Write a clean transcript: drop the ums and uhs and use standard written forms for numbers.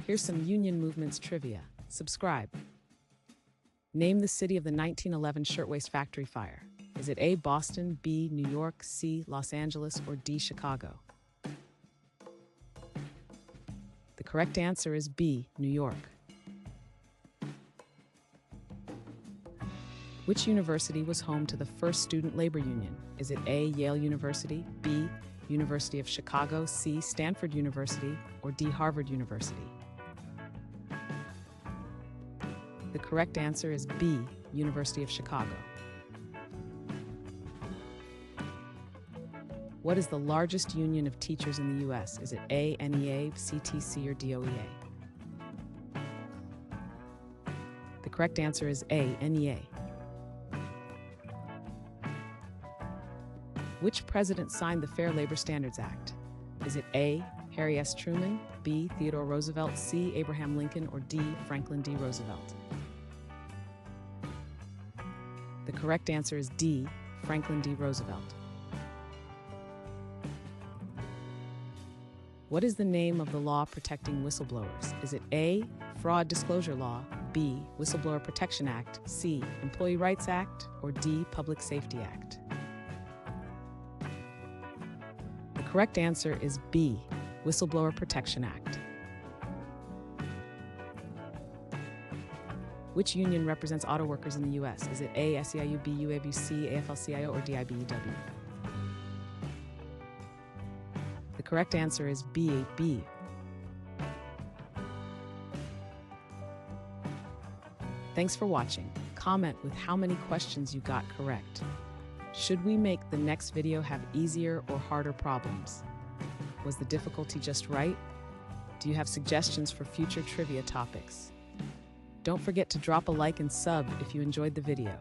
Here's some Union Movement's trivia. Subscribe. Name the city of the 1911 Shirtwaist Factory fire. Is it A, Boston, B, New York, C, Los Angeles, or D, Chicago? The correct answer is B, New York. Which university was home to the first student labor union? Is it A, Yale University, B, University of Chicago, C, Stanford University, or D, Harvard University? The correct answer is B, University of Chicago. What is the largest union of teachers in the U.S.? Is it A, NEA, CTC, or DOEA? The correct answer is A, NEA. Which president signed the Fair Labor Standards Act? Is it A, Harry S. Truman, B, Theodore Roosevelt, C, Abraham Lincoln, or D, Franklin D. Roosevelt? The correct answer is D, Franklin D. Roosevelt. What is the name of the law protecting whistleblowers? Is it A, Fraud Disclosure Law, B, Whistleblower Protection Act, C, Employee Rights Act, or D, Public Safety Act? The correct answer is B, Whistleblower Protection Act. Which union represents auto workers in the U.S.? Is it A, SEIU, B, UAW-C, AFL-CIO, or DIBEW? The correct answer is B. Thanks for watching. Comment with how many questions you got correct. Should we make the next video have easier or harder problems? Was the difficulty just right? Do you have suggestions for future trivia topics? Don't forget to drop a like and sub if you enjoyed the video.